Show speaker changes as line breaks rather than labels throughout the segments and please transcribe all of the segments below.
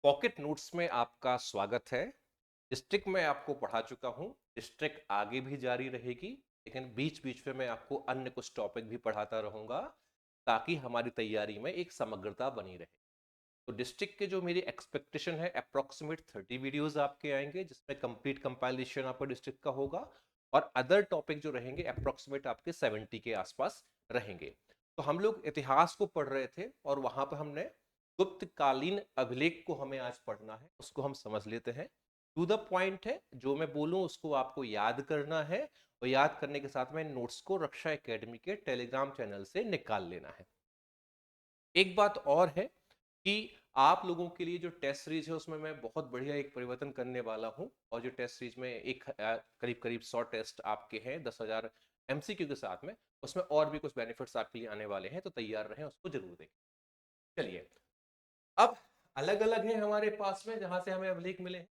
Pocket notes में आपका स्वागत है। डिस्ट्रिक्ट में आपको पढ़ा चुका हूँ। डिस्ट्रिक्ट आगे भी जारी रहेगी, लेकिन बीच बीच में मैं आपको अन्य कुछ टॉपिक भी पढ़ाता रहूँगा ताकि हमारी तैयारी में एक समग्रता बनी रहे। तो डिस्ट्रिक्ट के जो मेरी एक्सपेक्टेशन है अप्रोक्सीमेट 30 वीडियोस आपके आएंगे, जिसमें कंप्लीट कंपाइलेशन आपका डिस्ट्रिक्ट का होगा और अदर टॉपिक जो रहेंगे अप्रोक्सीमेट आपके 70 के आसपास रहेंगे। तो हम लोग इतिहास को पढ़ रहे थे और वहां पर हमने गुप्तकालीन अभिलेख को हमें आज पढ़ना है, उसको हम समझ लेते हैं। टू द पॉइंट है, जो मैं बोलूं उसको आपको याद करना है और याद करने के साथ में नोट्स को रक्षा एकेडमी के टेलीग्राम चैनल से निकाल लेना है। एक बात और है कि आप लोगों के लिए जो टेस्ट सीरीज है उसमें मैं बहुत बढ़िया एक परिवर्तन करने वाला हूं, और जो टेस्ट सीरीज में एक करीब करीब 100 टेस्ट आपके हैं 10,000 एमसीक्यू के साथ में, उसमें और भी कुछ बेनिफिट्स आपके लिए आने वाले हैं, तो तैयार रहें, उसको जरूर देखें। चलिए, अब अलग अलग है हमारे पास में जहां से हमें अभिलेख मिले हैं,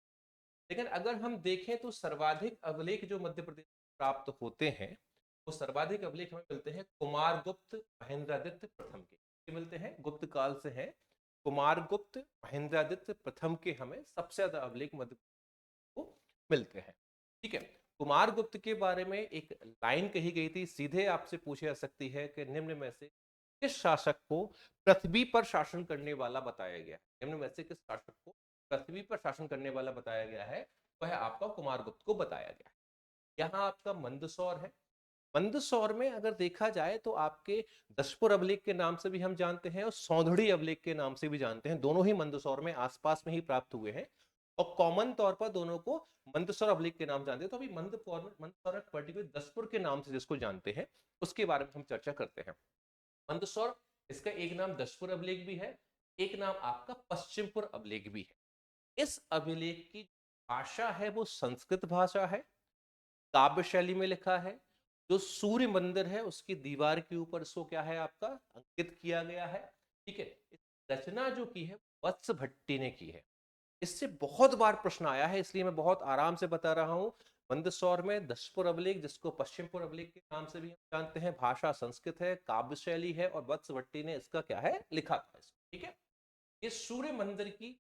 लेकिन अगर हम देखें तो सर्वाधिक अभिलेख जो मध्य प्रदेश में प्राप्त होते हैं, वो सर्वाधिक अभिलेख हमें मिलते हैं कुमारगुप्त महेंद्रादित्य प्रथम के मिलते हैं, गुप्त काल से हैं। कुमारगुप्त महेंद्रादित्य प्रथम के हमें सबसे ज्यादा अभिलेख मध्य प्रदेश को मिलते हैं। ठीक है, कुमारगुप्त के बारे में एक लाइन कही गई थी, सीधे आपसे पूछी जा सकती है कि निम्न में से किस शासक को पृथ्वी पर शासन करने वाला बताया गया है। निम्न में से किस शासक को पृथ्वी पर शासन करने वाला बताया गया है, वह आपका कुमारगुप्त को बताया गया है। यहाँ आपका मंदसौर है। मंदसौर में अगर देखा जाए तो आपके दशपुर अभिलेख के नाम से भी हम जानते हैं और सौंधड़ी अभिलेख के नाम से भी जानते हैं, दोनों ही मंदसौर में आसपास में ही प्राप्त हुए हैं और कॉमन तौर पर दोनों को मंदसौर अभिलेख के नाम जानते हैं। तो अभी मंदसौर पर्टिकुलर दशपुर के नाम से जिसको जानते हैं उसके बारे में हम चर्चा करते हैं। मंदसौर, इसका एक नाम दशपुर अभिलेख भी है, एक नाम आपका पश्चिमपुर अभिलेख भी है। इस अभिलेख की भाषा है वो संस्कृत भाषा है, काव्य शैली में लिखा है। जो सूर्य मंदिर है उसकी दीवार के ऊपर इसको क्या है आपका अंकित किया गया है। ठीक है, इस रचना जो की है वत्स भट्टी ने की है। इससे बहुत बार प्रश्न आया है, इसलिए मैं बहुत आराम से बता रहा हूं। मंदसौर में दशपुर अभिलेख, जिसको पश्चिमपुर अभिलेख के नाम से भी हम जानते हैं, भाषा संस्कृत है, काव्य शैली है और वत्स भट्टी ने इसका क्या है लिखा था। ठीक है, ये सूर्य मंदिर की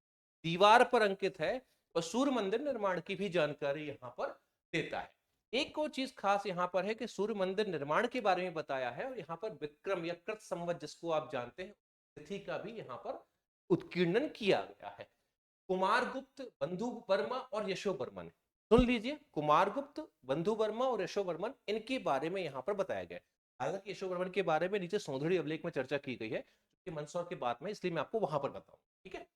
दीवार पर अंकित है और सूर्य मंदिर निर्माण की भी जानकारी यहाँ पर देता है। एक और चीज खास यहाँ पर है कि सूर्य मंदिर निर्माण के बारे में बताया है और यहाँ पर विक्रम या कृत संवत जिसको आप जानते हैं तिथि का भी यहाँ पर उत्कीर्णन किया गया है। कुमारगुप्त, बंधु वर्मा और यशोवर्मन, सुन लीजिए, कुमारगुप्त, बंधु वर्मा और यशोवर्मन, इनके बारे में यहां पर बताया गया है। हालांकि यशोवर्मन के बारे में नीचे सौंदर्य अभिलेख में चर्चा की गई है, जो मंदसौर के बाद में, इसलिए मैं आपको वहां पर बताऊं। ठीक है,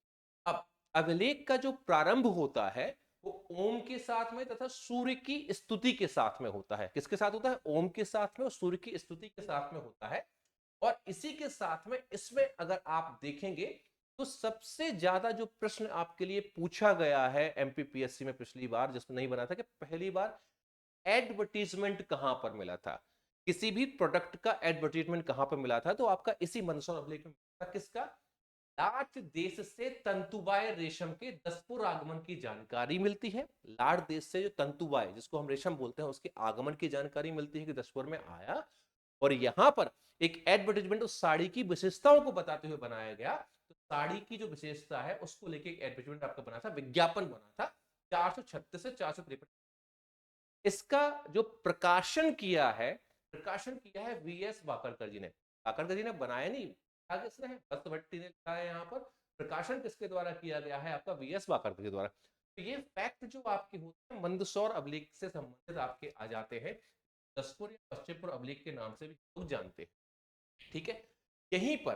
अब अभिलेख का जो प्रारंभ होता है वो ओम के साथ में तथा सूर्य की स्तुति के साथ में होता है। किसके साथ होता है? ओम के साथ में और सूर्य की स्तुति के साथ में होता है। और इसी के साथ में इसमें अगर आप देखेंगे तो सबसे ज्यादा जो प्रश्न आपके लिए पूछा गया है एमपीपीएससी में पिछली बार, जिसमें नहीं बना था, कि पहली बार एडवर्टीजमेंट कहां पर मिला था, किसी भी प्रोडक्ट का एडवर्टीजमेंट कहां पर मिला था, तो आपका इसी मंदसौर अभिलेख में मिला था। किसका? लाट देश से तंतुबाय रेशम के दसपुर आगमन की जानकारी मिलती है। लाट देश से जो तंतुबाय, जिसको हम रेशम बोलते हैं, उसके आगमन की जानकारी मिलती है कि दसपुर में आया। और यहां पर एक एडवर्टाइजमेंट उस साड़ी की विशेषताओं को बताते हुए बनाया गया। तो साड़ी की जो विशेषता है उसको लेके एक एडवर्टाइजमेंट आपका बना था, विज्ञापन बना था 436 से 453। इसका जो प्रकाशन किया है वीएस वाकरकर जी ने। वाकरकर जी ने बनाया नहीं, किसने है? वत्स भट्टी ने लिखा है यहाँ पर। प्रकाशन किसके द्वारा किया गया है? आपका वीएस वाकरकर के द्वारा। तो ये फैक्ट जो आपके होते हैं मंदसौर अभिलेख से संबंधित आपके आ जाते हैं। दसपुर या पश्चिमपुर अभिलेख के नाम से भी लोग जानते हैं। ठीक है, यहीं पर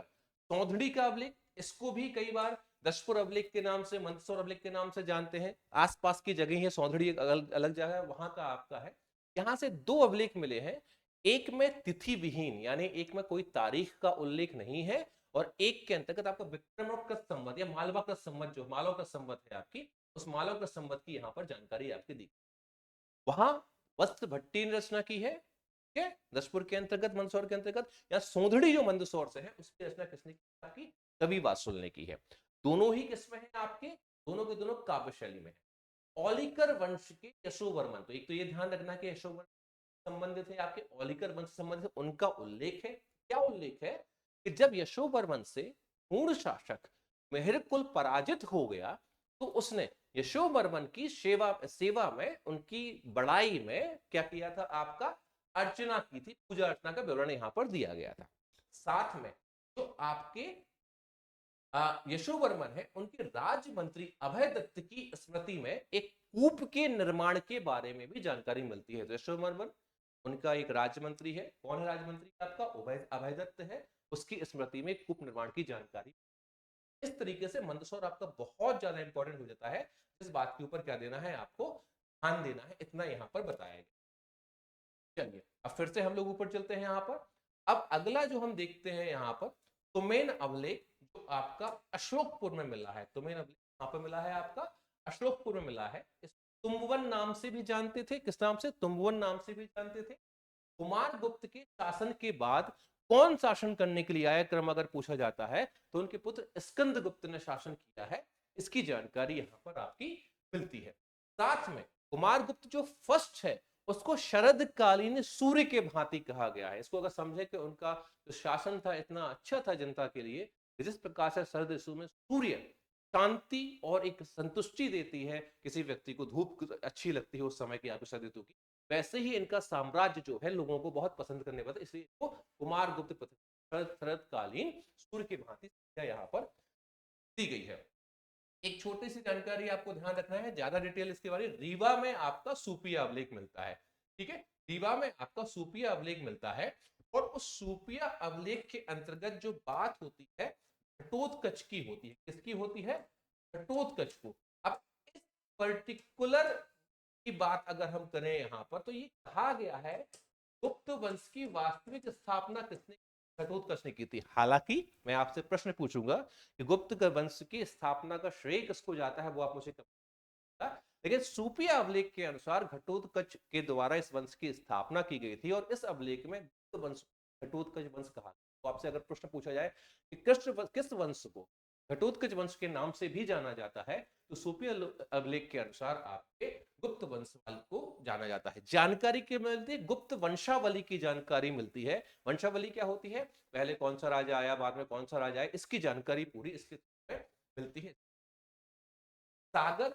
सौंधड़ी का अभिलेख, इसको भी कई बार दशपुर अभिलेख के नाम से, मंदसौर अभिलेख के नाम से जानते हैं। आसपास की जगह है, सौंधड़ी एक अलग अलग जगह है, वहां का आपका है। यहां से दो अभिलेख मिले हैं, एक में तिथि विहीन, यानी एक में कोई तारीख का उल्लेख नहीं है, और एक के अंतर्गत आपका विक्रम और कृत संवत या मालवा कृत संवत, जो मालवा कृत संवत है आपकी, उस मालवा कृत संवत की यहाँ पर जानकारी आपकी दी। वहां वस्त्र भट्टी ने रचना की है, ठीक है, दसपुर के अंतर्गत, मंदसौर के अंतर्गत। या सोंधड़ी जो मंदसौर से है उसकी रचना किसने की? आपकी कवि वासुल ने की है। दोनों ही किसमें है आपके? दोनों के दोनों काव्य शैली में है। औलिकर वंश के यशोवर्मन, तो एक तो ये ध्यान रखना कि यशोवर्मन संबंधित है आपके, औलिकर वंश संबंधित, उनका उल्लेख है। क्या उल्लेख है? कि जब यशोवर्मन से पूर्ण शासक मेहरकुल पराजित हो गया तो उसने यशोवर्मन की सेवा में, उनकी बड़ाई में क्या किया था, आपका अर्चना की थी, पूजा अर्चना का विवरण यहां पर दिया गया था। साथ में जो आपके यशोवर्मन है, उनके राज्य मंत्री अभय दत्त की स्मृति में एक कूप के निर्माण के बारे में भी जानकारी मिलती है। तो यशोवर्मन, उनका एक राज्य मंत्री है, कौन है राज्य मंत्री आपका, अभय दत्त है, उसकी स्मृति में कूप निर्माण की जानकारी। इस तरीके से मंदसौर आपका बहुत ज्यादा इंपॉर्टेंट हो जाता है। इस बात के ऊपर क्या देना है आपको, ध्यान देना है, इतना यहां पर बताया गया। चलिए अब फिर से हम लोग ऊपर चलते हैं यहां पर। अब अगला जो हम देखते हैं यहां पर, तुमेन अभिलेख जो आपका अशोकपुर में मिला है। तुमेन अभिलेख कहां पर मिला है आपका, अशोकपुर में मिला है। इस तुम्बवन नाम से भी जानते थे, किस नाम से, तुम्बवन नाम से भी जानते थे। कुमार गुप्त के शासन के बाद कौन शासन करने के लिए आया, क्रम अगर पूछा जाता है तो उनके पुत्र स्कंद गुप्त ने शासन किया है। इसकी जानकारी यहां पर आपकी मिलती है। साथ में कुमार गुप्त जो फर्स्ट है उसको शरदकालीन सूर्य के भांति कहा गया है। इसको अगर समझे कि उनका जो शासन था इतना अच्छा था जनता के लिए, जिस प्रकार से शरद ऋतु में सूर्य शांति और एक संतुष्टि देती है, किसी व्यक्ति को धूप अच्छी लगती है उस समय की, आपको शरद ऋतु की, वैसे ही इनका साम्राज्य जो है लोगों को बहुत पसंद करने वाला, इसलिए इसको कुमार गुप्त शरदकालीन सूर्य की भांति यहाँ पर दी गई है। एक छोटी सी जानकारी आपको ध्यान रखना है, ज्यादा डिटेल इसके बारे में, रीवा में आपका सूपिया अभिलेख मिलता है। ठीक है, रीवा में आपका सूपिया अभिलेख मिलता है, और उस सूपिया अभिलेख के अंतर्गत जो बात होती है घटोत्कच की होती है। किसकी होती है, घटोत्कच को। अब इस पर्टिकुलर की बात अगर हम करें यहां पर, तो ये कहा गया है गुप्त वंश की वास्तविक स्थापना किसने, घटोत्कच ने की थी। हालांकि मैं आपसे प्रश्न पूछूंगा कि गुप्त वंश की स्थापना का श्रेय किसको जाता है, वो आप मुझे कब, लेकिन सूपिया अभिलेख के अनुसार घटोत्कच के द्वारा इस वंश की स्थापना की गई थी, और इस अभिलेख में गुप्त वंश घटोत्कच वंश कहा। तो आपसे अगर प्रश्न पूछा जाए कि किस वंश को घटोत्कच वंश के नाम से भी जाना जाता है, तो सूपिया अभिलेख के अनुसार आपके गुप्त वंशवाल को जाना जाता है। जानकारी के मिलती है, गुप्त वंशावली की जानकारी मिलती है। वंशावली क्या होती है, पहले कौन सा राजा आया, बाद में कौन सा राजा आया, इसकी जानकारी पूरी इसके मिलती है। सागर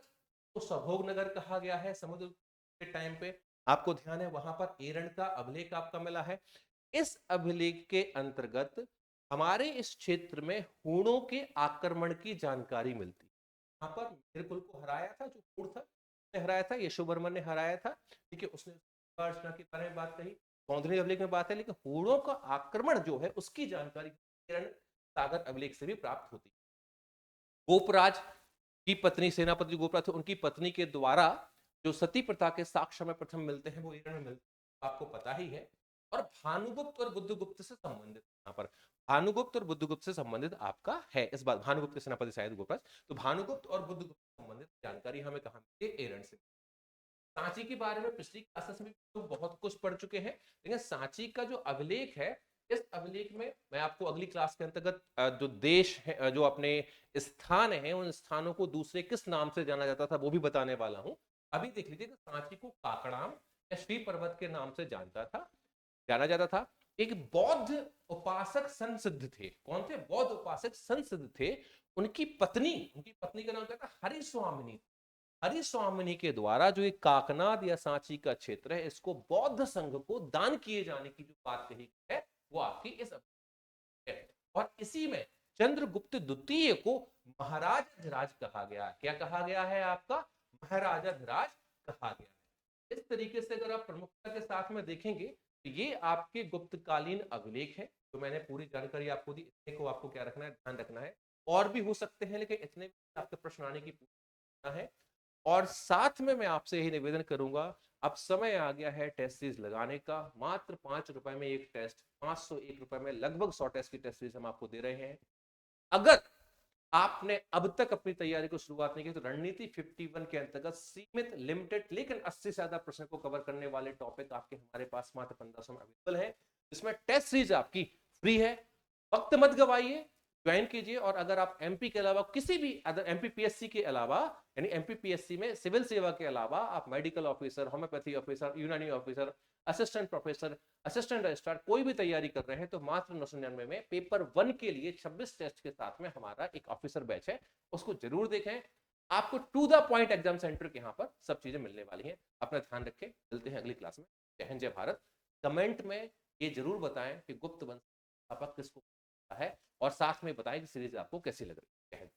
को सभोग नगर कहा गया है समुद्र के टाइम पे, आपको ध्यान है, वहां पर एरण का अभिलेख आपका मिला है। इस अभिलेख के अंतर्गत हमारे इस क्षेत्र में हूणों के आक्रमण की जानकारी मिलती है। यहाँ पर मेहरकुल को हराया था, जो हूण था हराया था, यशोवर्मन ने हराया था। ठीक है, उसने अर्चना के बारे में बात कही, कौंधनी अभिलेख में बात है, लेकिन हूणों का आक्रमण जो है उसकी जानकारी सागर अभिलेख से भी प्राप्त होती है। गोपराज की पत्नी, सेनापति गोपराज थे, उनकी पत्नी के द्वारा जो सती प्रथा के साक्ष्य में प्रथम मिलते हैं वो एरण में मिलते हैं, आपको पता ही है। और भानुगुप्त और बुद्धगुप्त से संबंधित, यहाँ पर भानुगुप्त और बुद्धगुप्त से संबंधित आपका है इस बात, भानुगुप्त के सेनापति शायद गोपराज, तो भानुगुप्त और बुद्धगुप्त से संबंधित जानकारी हमें कहां मिलती है, एरण से। सांची के बारे में पिछली क्लासेस में तो बहुत कुछ पढ़ चुके हैं, लेकिन सांची का जो अभिलेख है, इस अभिलेख में मैं आपको अगली क्लास के अंतर्गत जो देश है, जो अपने स्थान है, उन स्थानों को दूसरे किस नाम से जाना जाता था वो भी बताने वाला हूं। अभी देख लीजिए कि सांची को काकड़ाम या श्री पर्वत के नाम से जाना जाता था। एक बौद्ध उपासक संसिद्ध थे, कौन थे, बौद्ध उपासक संसिद्ध थे। उनकी पत्नी का नाम क्या था, हरिस्वामिनी। हरिस्वामिनी के द्वारा जो एक काकनाद या सांची का क्षेत्र है, इसको बौद्ध संघ को दान किए जाने की जो बात कही है वो आपकी इस है। और इसी में चंद्रगुप्त द्वितीय को महाराज धिराज कहा गया। क्या कहा गया है आपका, महाराजा धिराज कहा गया है। इस तरीके से अगर आप प्रमुखता के साथ में देखेंगे तो ये आपके गुप्तकालीन अभिलेख है, जो मैंने पूरी जानकारी आपको दी। इतने को आपको क्या रखना है, ध्यान रखना है, और भी हो सकते हैं लेकिन इतने आपके प्रश्न आने की है। और साथ में मैं आपसे यही निवेदन करूंगा, अब समय आ गया है टेस्ट सीरीज लगाने का। मात्र 5 रुपए में एक टेस्ट, 501 रुपए में लगभग 100 टेस्ट की टेस्ट सीरीज हम आपको दे रहे हैं। अगर आपने अब तक अपनी तैयारी को शुरुआत नहीं की तो रणनीति 51 के अंतर्गत सीमित, लिमिटेड, लेकिन 80 से ज्यादा प्रश्न को कवर करने वाले टॉपिक आपके हमारे पास मात्र 1500 में अवेलेबल है, जिसमें टेस्ट सीरीज आपकी फ्री है। वक्त मत गवाइए, ज्वाइन कीजिए। और अगर आप एमपी के अलावा किसी भी अदर एमपीपीएससी के अलावा, यानी एमपीपीएससी में सिविल सेवा के अलावा आप मेडिकल ऑफिसर, होम्योपैथी ऑफिसर, यूनानी officer, assistant professor, assistant registrar कोई भी तैयारी कर रहे हैं तो मात्र 999 में पेपर 1 के लिए 26 टेस्ट के साथ में हमारा एक ऑफिसर बैच है, उसको जरूर देखें। आपको to the point exam centre के यहाँ पर सब चीजें मिलने वाली हैं। अपना ध्यान रखें, मिलते हैं अगली क्लास में। जय हिंद, जय भारत। कमेंट में ये जरूर बताएं कि गुप्त वंश किसको है, और साथ में बताएं कि सीरीज आपको कैसी लग रही है।